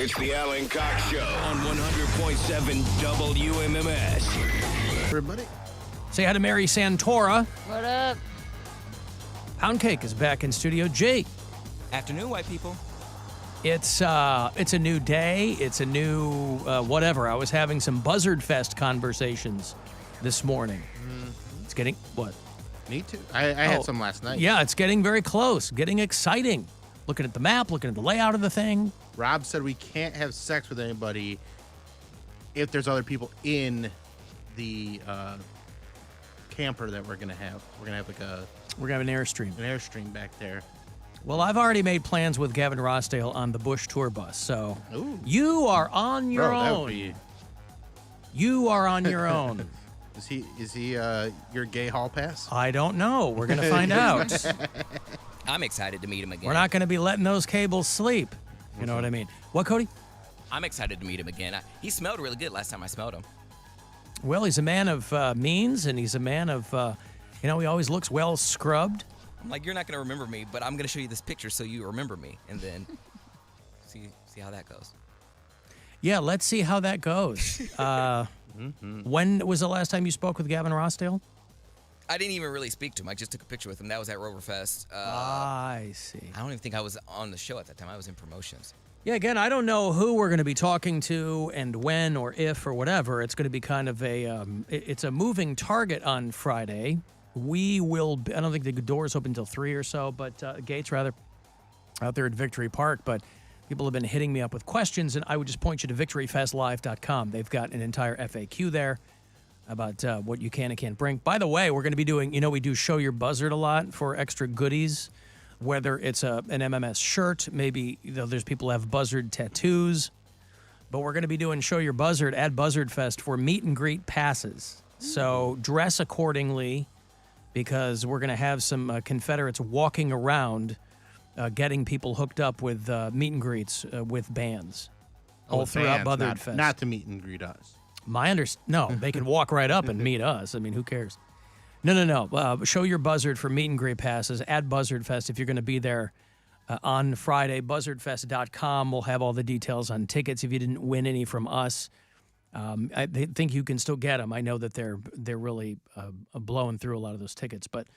It's the Alan Cox Show on 100.7 WMMS. Everybody. Say hi to Mary Santora. What up? Poundcake is back in studio. Jake. Afternoon, white people. It's a new day. It's a new whatever. I was having some Buzzardfest conversations this morning. Mm-hmm. It's getting what? Me too. I had some last night. Yeah, it's getting very close. Getting exciting. Looking at the map, looking at the layout of the thing. Rob said we can't have sex with anybody if there's other people in the camper that we're gonna have. We're gonna have We're gonna have an airstream back there. Well, I've already made plans with Gavin Rossdale on the Bush tour bus, so Ooh. you are on your Bro, that own. would be... You are on your own. Is he your gay hall pass? I don't know. We're gonna find out. I'm excited to meet him again. We're not gonna be letting those cables sleep. You know what I mean? What, Cody? I'm excited to meet him again. He smelled really good last time I smelled him. Well, he's a man of means, and he's a man of, he always looks well scrubbed. I'm like, you're not going to remember me, but I'm going to show you this picture so you remember me, and then see how that goes. Yeah, let's see how that goes. When was the last time you spoke with Gavin Rossdale? I didn't even really speak to him. I just took a picture with him. That was at Roverfest. I see. I don't even think I was on the show at that time. I was in promotions. Yeah, again, I don't know who we're going to be talking to and when or if or whatever. It's going to be kind of it's a moving target on Friday. We will, I don't think the doors open until 3 or so, but gates rather, out there at Victory Park. But people have been hitting me up with questions, and I would just point you to victoryfestlive.com. They've got an entire FAQ there about what you can and can't bring. By the way, we're going to be doing, we do Show Your Buzzard a lot for extra goodies, whether it's an MMS shirt, maybe there's people who have buzzard tattoos, but we're going to be doing Show Your Buzzard at Buzzardfest for meet and greet passes. So dress accordingly, because we're going to have some Confederates walking around getting people hooked up with meet and greets with bands all throughout Buzzardfest. Not to meet and greet us. No, they can walk right up and meet us. I mean, who cares? No. Show Your Buzzard for meet and greet passes at Buzzardfest if you're going to be there on Friday. Buzzardfest.com will have all the details on tickets if you didn't win any from us. I think you can still get them. I know that they're really blowing through a lot of those tickets, but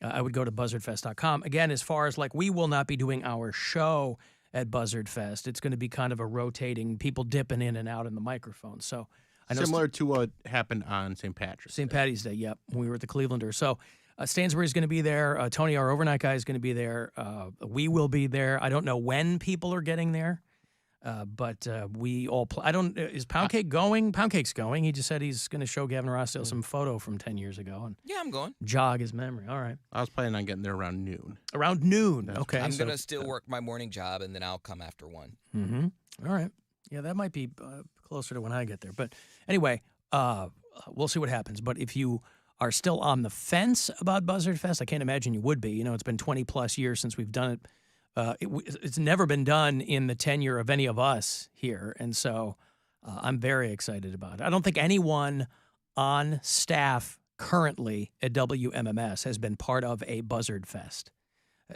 I would go to Buzzardfest.com. Again, as far as we will not be doing our show at Buzzardfest. It's going to be kind of a rotating, people dipping in and out in the microphone. So I know similar to what happened on St. Patrick's Patty's Day, yep, when we were at the Clevelander. So Stansbury's going to be there. Tony, our overnight guy, is going to be there. We will be there. I don't know when people are getting there, but we all is Poundcake going? Poundcake's going. He just said he's going to show Gavin Rossdale some photo from 10 years ago and Yeah, I'm going. jog his memory. All right. I was planning on getting there around noon. Around noon. Okay. I'm going to still work my morning job, and then I'll come after 1. Mm-hmm. All right. Yeah, that might be closer to when I get there. But anyway, we'll see what happens. But if you are still on the fence about Buzzardfest, I can't imagine you would be. It's been 20-plus years since we've done it. It's never been done in the tenure of any of us here. And so I'm very excited about it. I don't think anyone on staff currently at WMMS has been part of a Buzzardfest.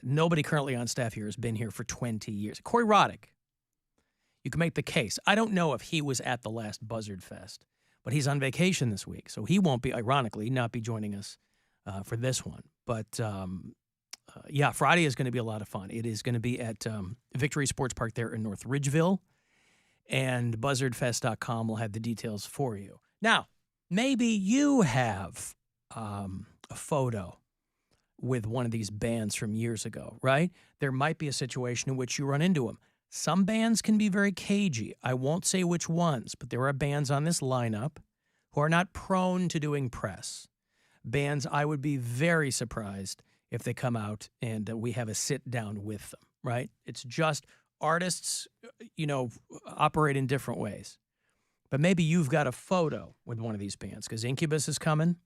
Nobody currently on staff here has been here for 20 years. Corey Roddick. You can make the case. I don't know if he was at the last Buzzardfest, but he's on vacation this week, so he won't be, ironically, not be joining us for this one. But, yeah, Friday is going to be a lot of fun. It is going to be at Victory Sports Park there in North Ridgeville, and buzzardfest.com will have the details for you. Now, maybe you have a photo with one of these bands from years ago, right? There might be a situation in which you run into them. Some bands can be very cagey. I won't say which ones, but there are bands on this lineup who are not prone to doing press. Bands I would be very surprised if they come out and we have a sit down with them, right? It's just artists, operate in different ways. But maybe you've got a photo with one of these bands because Incubus is coming.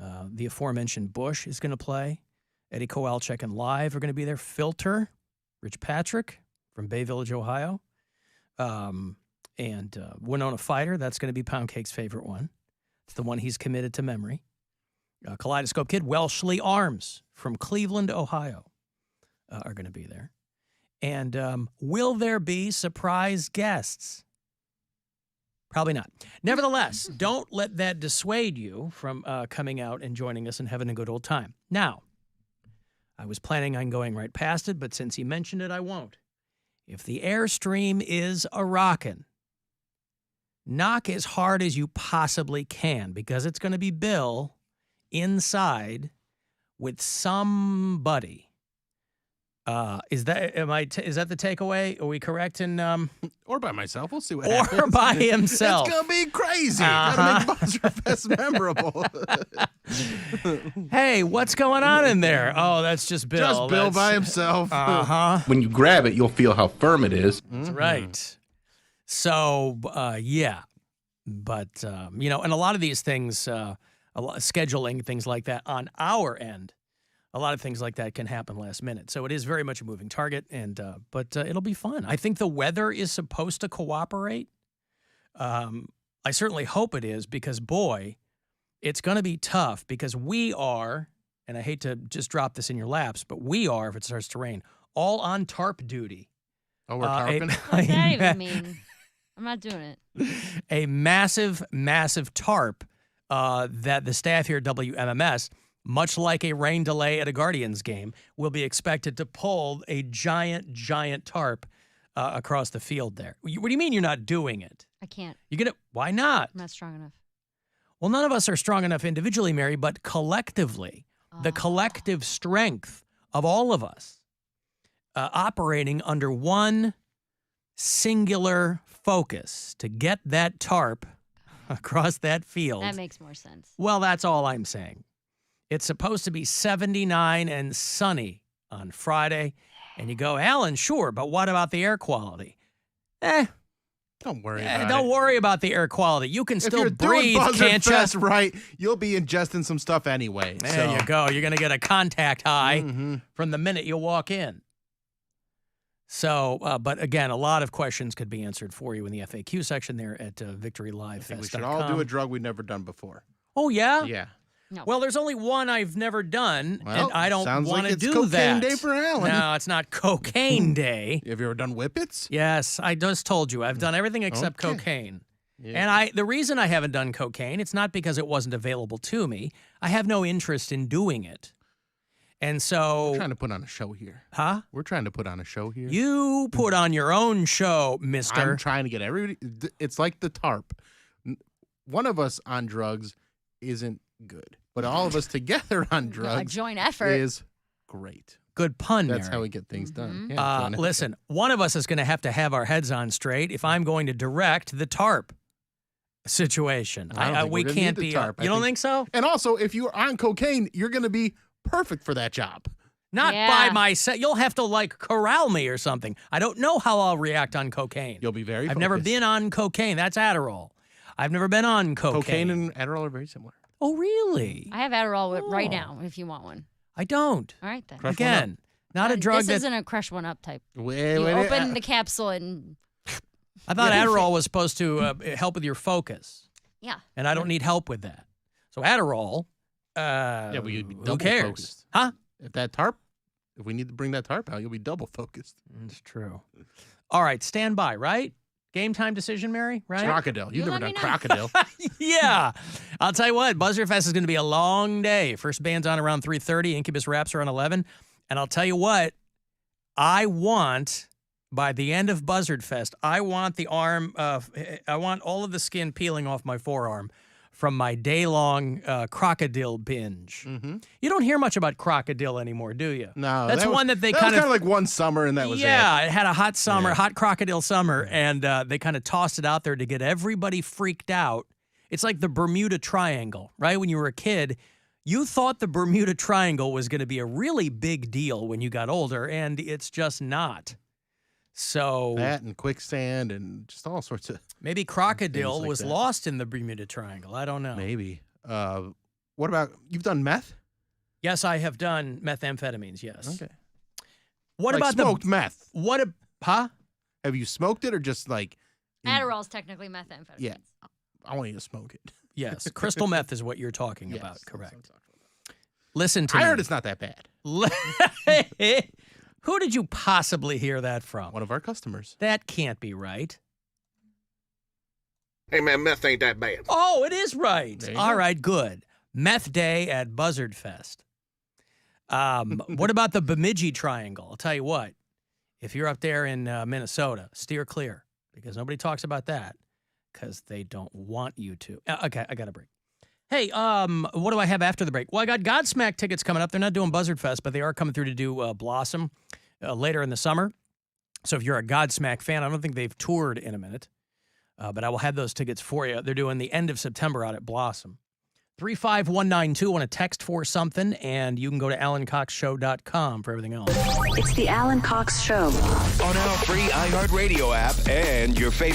The aforementioned Bush is going to play. Eddie Kowalczyk and Live are going to be there. Filter, Rich Patrick from Bay Village, Ohio. And Winona Fighter, that's going to be Poundcake's favorite one. It's the one he's committed to memory. Kaleidoscope Kid, Welshly Arms from Cleveland, Ohio are going to be there. And will there be surprise guests? Probably not. Nevertheless, don't let that dissuade you from coming out and joining us and having a good old time. Now, I was planning on going right past it, but since he mentioned it, I won't. If the Airstream is a rockin', knock as hard as you possibly can, because it's going to be Bill inside with somebody. Is that the takeaway? Are we correct in or by myself? We'll see what or happens. by himself? It's gonna be crazy. Gotta make Buzzardfest memorable. Hey, what's going on in there? Oh, that's just Bill. Just Bill by himself. When you grab it, you'll feel how firm it is. That's right. So, yeah. But, and a lot of these things, scheduling, things like that on our end, a lot of things like that can happen last minute. So it is very much a moving target, but it'll be fun. I think the weather is supposed to cooperate. I certainly hope it is, because, boy, it's going to be tough, because we are, and I hate to just drop this in your laps, but we are, if it starts to rain, all on tarp duty. Oh, we're tarping? What does that even mean? I'm not doing it. A massive, massive tarp that the staff here at WMMS, much like a rain delay at a Guardians game, will be expected to pull a giant, giant tarp across the field there. What do you mean you're not doing it? I can't. You're gonna? Why not? I'm not strong enough. Well, none of us are strong enough individually, Mary, but collectively, the collective strength of all of us operating under one singular focus to get that tarp across that field. That makes more sense. Well, that's all I'm saying. It's supposed to be 79 and sunny on Friday. And you go, Alan, sure, but what about the air quality? Don't worry about it. Don't worry about the air quality. You can still if you're breathe, doing can't you? Buzzardfest right, you'll be ingesting some stuff anyway. There you go. You're going to get a contact high from the minute you walk in. So, but again, a lot of questions could be answered for you in the FAQ section there at VictoryLiveFest.com. I think we should all do a drug we've never done before. Oh, yeah? Yeah. No. Well, there's only one I've never done, Well, and I don't sounds want like to it's do cocaine that. day for Alan. No, it's not cocaine day. Have you ever done whippets? Yes, I just told you. I've done everything except Okay. cocaine. Yeah. And the reason I haven't done cocaine, it's not because it wasn't available to me. I have no interest in doing it. And so... We're trying to put on a show here. Huh? We're trying to put on a show here. You put on your own show, mister. I'm trying to get everybody... It's like the tarp. One of us on drugs isn't good. But all of us together on A drugs joint effort. is great. Good pun, That's Mary. how we get things done. Yeah, joint effort. Listen, one of us is going to have our heads on straight if I'm going to direct the tarp situation. I don't think we we're gonna can't need the be. tarp. I You don't think- think so? And also, if you're on cocaine, you're going to be perfect for that job. Not Yeah. by myself. You'll have to corral me or something. I don't know how I'll react on cocaine. You'll be very I've never focused. been on cocaine. That's Adderall. I've never been on cocaine. Cocaine and Adderall are very similar. Oh, really? I have Adderall right now if you want one. I don't. All right, then. Crush one Again, not a drug This that... isn't a crush one up type. Wait, You wait, open the capsule and I thought Adderall was supposed to help with your focus, yeah. and I don't need help with that. So Adderall, yeah, but you'd be who double cares? focused. Huh? If we need to bring that tarp out, you'll be double focused. That's true. All right, stand by, right? Game time decision, Mary, right? Crocodile. You've You never let done me know. crocodile. Yeah. I'll tell you what, Buzzardfest is going to be a long day. First band's on around 3:30. Incubus Raps are on 11. And I'll tell you what, I want, by the end of Buzzardfest, I want I want all of the skin peeling off my forearm from my day-long crocodile binge. Mm-hmm. You don't hear much about crocodile anymore, do you? No, That's one that they that kind was of... like one summer, and that was Yeah, it had a hot summer, Yeah. hot crocodile summer, and they kind of tossed it out there to get everybody freaked out. It's like the Bermuda Triangle, right? When you were a kid, you thought the Bermuda Triangle was going to be a really big deal when you got older, and it's just not. So that and quicksand and just all sorts of maybe crocodile things like was that. lost in the Bermuda Triangle. I don't know. maybe. What about you've done meth? Yes, I have done methamphetamines, yes. Okay. What Like about smoked meth? huh? Have you smoked it or just like? Adderall's technically methamphetamine. Yeah. I want you to smoke it. Yes, crystal meth is what you're talking about, Yes, correct. that's what I'm talking about. Listen to I me. heard it's not that bad. Who did you possibly hear that from? One of our customers. That can't be right. Hey, man, meth ain't that bad. Oh, it is right. There you All go. right, good. Meth Day at Buzzardfest. What about the Bemidji Triangle? I'll tell you what. If you're up there in Minnesota, steer clear because nobody talks about that because they don't want you to. Okay, I got a break. Hey, what do I have after the break? Well, I got Godsmack tickets coming up. They're not doing Buzzardfest, but they are coming through to do Blossom later in the summer. So if you're a Godsmack fan, I don't think they've toured in a minute, but I will have those tickets for you. They're doing the end of September out at Blossom. 35192 on a text for something, and you can go to alancoxshow.com for everything else. It's the Alan Cox Show. On our free iHeartRadio app and your favorite